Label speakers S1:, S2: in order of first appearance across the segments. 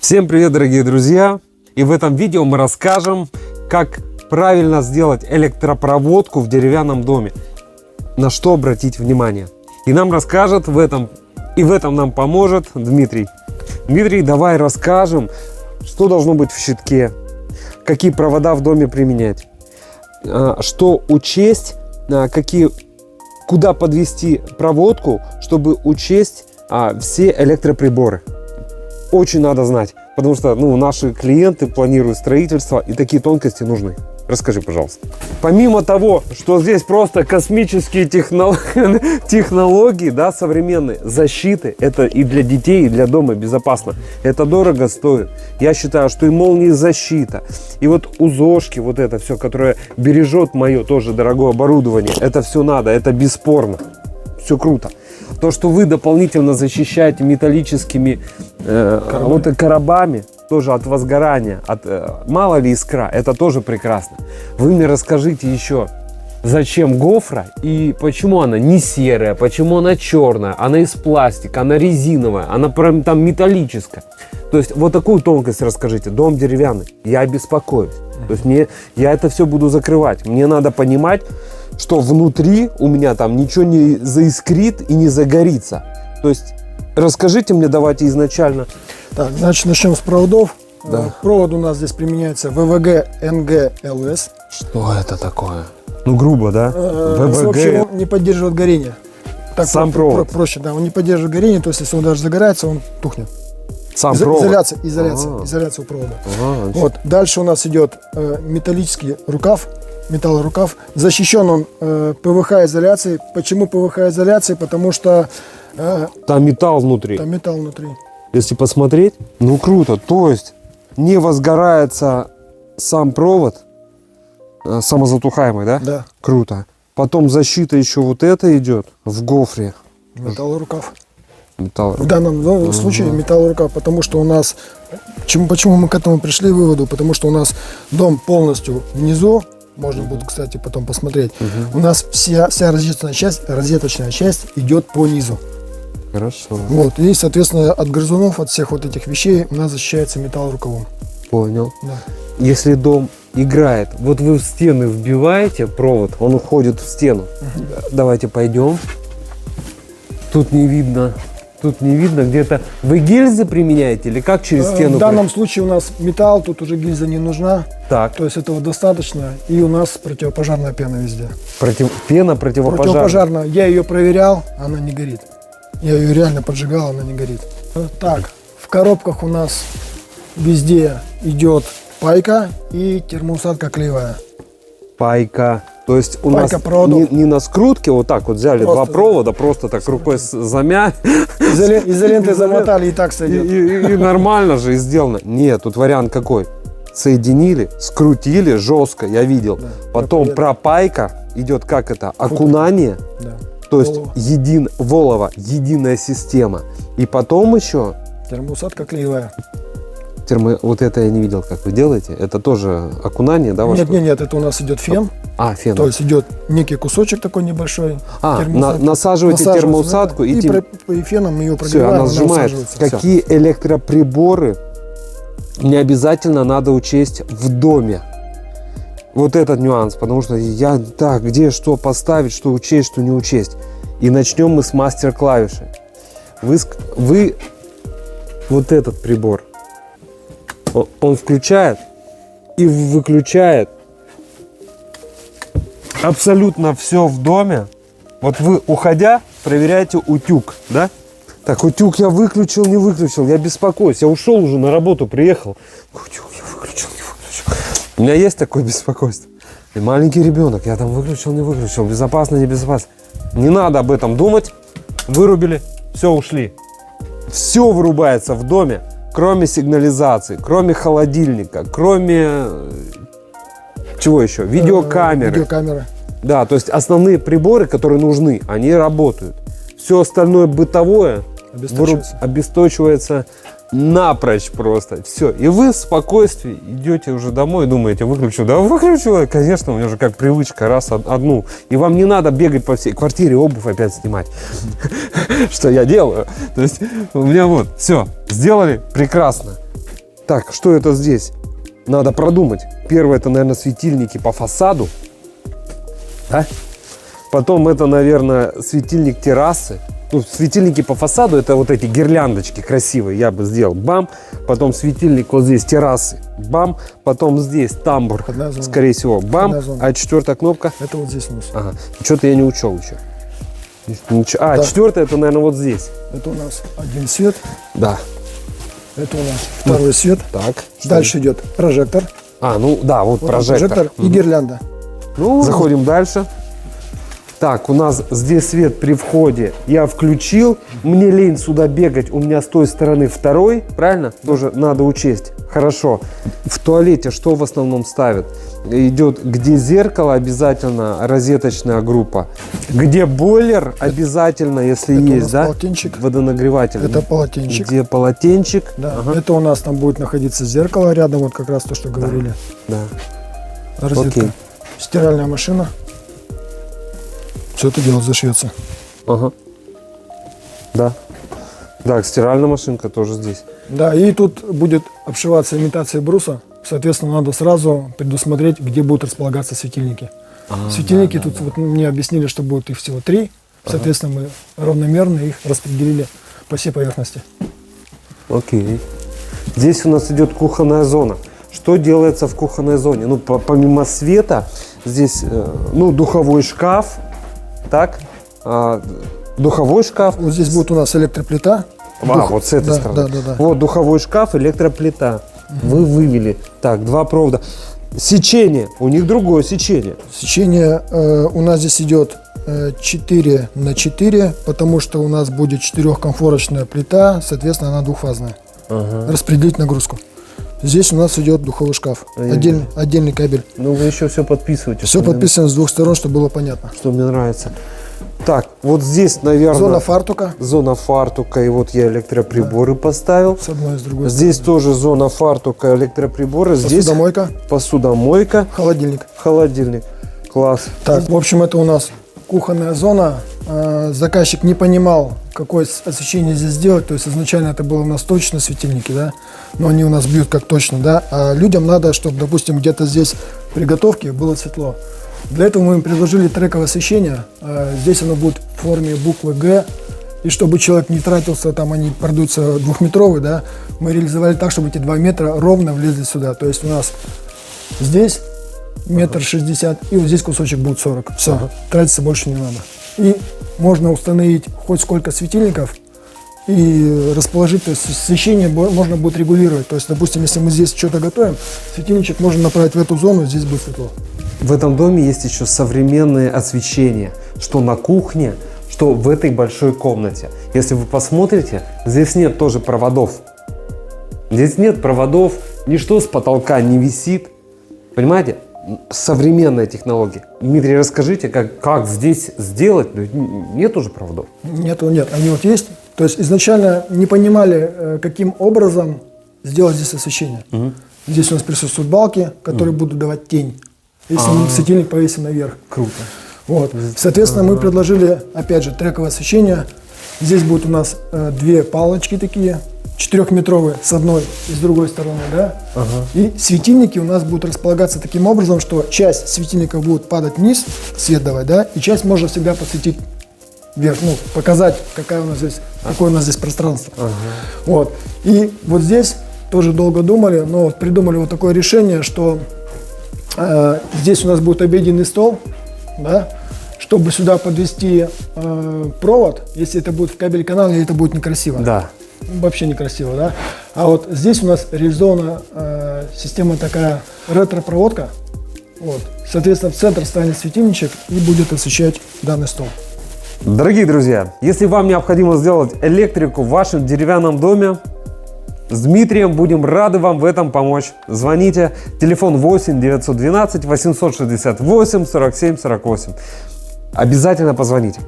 S1: Всем привет, дорогие друзья! И в этом видео мы расскажем, как правильно сделать электропроводку в деревянном доме. На что обратить внимание. И нам расскажет в этом нам поможет Дмитрий. Дмитрий, давай расскажем, что должно быть в щитке, какие провода в доме применять, что учесть, куда подвести проводку, чтобы учесть все электроприборы. Очень надо знать, потому что наши клиенты планируют строительство, и такие тонкости нужны. Расскажи, пожалуйста. Помимо того, что здесь просто космические технологии, да, современные, защиты, это и для детей, и для дома безопасно. Это дорого стоит. Я считаю, что и молнии защита, и вот узошки, вот это все, которое бережет мое тоже дорогое оборудование, это все надо, это бесспорно. Все круто. То, что вы дополнительно защищаете металлическими коробами, тоже от возгорания, мало ли искра, это тоже прекрасно. Вы мне расскажите еще, зачем гофра и почему она не серая, почему она черная, она из пластика, она резиновая, она там металлическая. То есть вот такую тонкость расскажите. Дом деревянный, я беспокоюсь. То есть я это все буду закрывать. Мне надо понимать, что внутри у меня там ничего не заискрит и не загорится. То есть расскажите мне, давайте изначально.
S2: Так, значит, начнем с проводов. Да. Провод у нас здесь применяется ВВГ НГ-ЛС.
S1: Что это такое? Грубо, да?
S2: ВВГ. Вообще он не поддерживает горение. Так
S1: сам провод?
S2: Проще, да. Он не поддерживает горение, то есть если он даже загорается, он тухнет.
S1: Сам провод?
S2: Изоляция у провода. Вот. Дальше у нас идет металлический рукав. Металлорукав. Защищен он ПВХ-изоляцией. Почему ПВХ-изоляцией? Потому что...
S1: там металл внутри.
S2: Там металл внутри.
S1: Если посмотреть, круто. То есть не возгорается сам провод, самозатухаемый, да?
S2: Да.
S1: Круто. Потом защита еще вот это идет в гофре.
S2: Металлорукав. В данном случае металлорукав, потому что у нас... Почему мы к этому пришли выводу? Потому что у нас дом полностью внизу. Можно будет, кстати, потом посмотреть. У нас вся розеточная часть идет по низу.
S1: Хорошо.
S2: Вот. И, соответственно, от грызунов, от всех вот этих вещей у нас защищается металлорукавом.
S1: Понял.
S2: Да.
S1: Если дом играет, вот вы в стены вбиваете провод, он уходит в стену. Давайте пойдем. Тут не видно. Где-то. Вы гильзы применяете или как через стену?
S2: В данном случае у нас металл, тут уже гильза не нужна.
S1: Так.
S2: То есть этого достаточно. И у нас противопожарная пена везде.
S1: Пена противопожарная?
S2: Противопожарная. Я ее проверял, она не горит. Я ее реально поджигал, она не горит. Так, в коробках у нас везде идет пайка и термоусадка клеевая.
S1: Пайка. То есть у
S2: пайка
S1: нас не на скрутке, вот так вот взяли просто, два провода, просто так рукой замяли.
S2: Изолентой замотали и так сойдет.
S1: И нормально же сделано. Нет, тут вариант какой? Соединили, скрутили жестко, я видел. Да, потом пропайка идет, как это, окунание. Да. То есть волово, единая система. И потом еще...
S2: Термоусадка клеевая.
S1: Вот это я не видел, как вы делаете. Это тоже окунание, да?
S2: Нет, это у нас идет фен.
S1: Фен.
S2: То есть идет некий кусочек такой небольшой.
S1: Насаживаете термоусадку.
S2: И феном мы ее прогреваем.
S1: Все, она сжимается. Какие электроприборы не обязательно надо учесть в доме. Вот этот нюанс, потому что где что поставить, что учесть, что не учесть. И начнем мы с мастер-клавиши. Вы вот этот прибор, он включает и выключает абсолютно все в доме. Вот вы, уходя, проверяете утюг, да? Так, утюг я выключил, не выключил, я беспокоюсь. Я ушел уже на работу, приехал. Утюг я выключил, не выключил. У меня есть такое беспокойство. И маленький ребенок, я там выключил, не выключил, безопасно, не безопасно. Не надо об этом думать. Вырубили, все, ушли. Все вырубается в доме, кроме сигнализации, кроме холодильника, кроме... Чего еще? Видеокамеры.
S2: Видеокамеры.
S1: Да, то есть основные приборы, которые нужны, они работают. Все остальное бытовое обесточивается напрочь просто. Все. И вы в спокойствии идете уже домой и думаете, выключу. Да выключу, конечно, у меня же как привычка, раз одну. И вам не надо бегать по всей квартире, обувь опять снимать. Что я делаю. То есть у меня вот, все, сделали, прекрасно. Так, что это здесь? Надо продумать. Первое, это, наверное, светильники по фасаду. Да? Потом это, наверное, светильник террасы. Ну, светильники по фасаду, это вот эти гирляндочки красивые. Я бы сделал бам. Потом светильник вот здесь террасы. Бам. Потом здесь тамбур. Скорее всего, бам. А четвертая кнопка?
S2: Это вот здесь у нас.
S1: Ага. Что-то я не учел еще. А, да. Четвертая, это, наверное, вот здесь.
S2: Это у нас один свет.
S1: Да.
S2: Это у нас второй свет.
S1: Так.
S2: Дальше идет прожектор.
S1: А, ну да, вот прожектор.
S2: И гирлянда.
S1: Ну, заходим дальше. Так, у нас здесь свет при входе. Я включил. Мне лень сюда бегать. У меня с той стороны второй. Правильно? Тоже надо учесть. Хорошо. В туалете что в основном ставят? Идет, где зеркало, обязательно розеточная группа. Где бойлер, обязательно, если
S2: это
S1: есть, да?
S2: Полотенчик.
S1: Водонагреватель.
S2: Это полотенчик.
S1: Где полотенчик.
S2: Да. Ага. Это у нас там будет находиться зеркало рядом, вот как раз то, что говорили.
S1: Да.
S2: Розетка. Окей. Стиральная машина. Все это дело зашьется.
S1: Ага. Да. Так, стиральная машинка тоже здесь.
S2: Да, и тут будет обшиваться имитация бруса. Соответственно, надо сразу предусмотреть, где будут располагаться светильники. Светильники тут вот мне объяснили, что будет их всего 3. Соответственно, мы равномерно их распределили по всей поверхности.
S1: Окей. Здесь у нас идет кухонная зона. Что делается в кухонной зоне? Ну, помимо света, здесь, ну, духовой шкаф. Так, духовой шкаф.
S2: Вот здесь будет у нас электроплита.
S1: Вот с этой стороны.
S2: Да.
S1: Вот духовой шкаф, электроплита. Вы вывели. Так, 2 провода. Сечение. У них другое сечение.
S2: Сечение у нас здесь идет 4 на 4, потому что у нас будет 4-конфорочная плита, соответственно, она двухфазная. Распределить нагрузку. Здесь у нас идет духовой шкаф. Отдельный кабель.
S1: Ну, вы еще все подписываете.
S2: Все подписано с 2 сторон, чтобы было понятно.
S1: Что мне нравится. Так, вот здесь, наверное...
S2: Зона фартука.
S1: Зона фартука. И вот я электроприборы поставил.
S2: С одной и с другой
S1: здесь стороны. Тоже зона фартука, электроприборы. Здесь
S2: посудомойка.
S1: Посудомойка. Холодильник. Класс.
S2: Так, в общем, это у нас кухонная зона. Заказчик не понимал, какое освещение здесь сделать. То есть изначально это было у нас точно светильники, да, но они у нас бьют как точно, да. А людям надо, чтобы, допустим, где-то здесь при готовке было светло. Для этого мы им предложили трековое освещение. Здесь оно будет в форме буквы Г. И чтобы человек не тратился, там они продаются 2-метровые, да, мы реализовали так, чтобы эти 2 метра ровно влезли сюда. То есть у нас здесь 1,60 м, и вот здесь кусочек будет 40. Все, тратиться больше не надо. И можно установить хоть сколько светильников и расположить, то есть освещение можно будет регулировать. То есть, допустим, если мы здесь что-то готовим, светильничек можно направить в эту зону, здесь будет светло.
S1: В этом доме есть еще современное освещение, что на кухне, что в этой большой комнате. Если вы посмотрите, здесь нет тоже проводов. Здесь нет проводов, ничто с потолка не висит. Понимаете? Современная технология. Дмитрий, расскажите, как здесь сделать? Нет уже проводов?
S2: Нет, они вот есть. То есть изначально не понимали, каким образом сделать здесь освещение. Здесь у нас присутствуют балки, которые будут давать тень, если мы светильник повесим наверх.
S1: Круто.
S2: Вот. Соответственно, мы предложили, опять же, трековое освещение. Здесь будут у нас 2 палочки такие, 4-метровые с одной и с другой стороны, да. И светильники у нас будут располагаться таким образом, что часть светильников будет падать вниз, свет давать, да, и часть можно всегда подсветить вверх, ну, показать, какое у нас здесь пространство. Вот. И вот здесь тоже долго думали, но вот придумали вот такое решение, что здесь у нас будет обеденный стол, да, чтобы сюда подвести провод, если это будет в кабель-канале, это будет некрасиво.
S1: Да.
S2: Вообще некрасиво, да. А вот здесь у нас реализована система такая ретро-проводка. Вот. Соответственно, в центр станет светильничек и будет освещать данный стол.
S1: Дорогие друзья, если вам необходимо сделать электрику в вашем деревянном доме, с Дмитрием будем рады вам в этом помочь. Звоните. Телефон 8 912 868 47 48. Обязательно позвоните.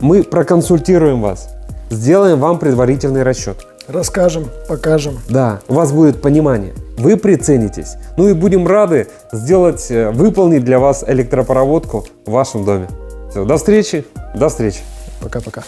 S1: Мы проконсультируем вас. Сделаем вам предварительный расчет.
S2: Расскажем, покажем.
S1: Да, у вас будет понимание. Вы приценитесь. Ну и будем рады выполнить для вас электропроводку в вашем доме. Все, до встречи. До встречи.
S2: Пока-пока.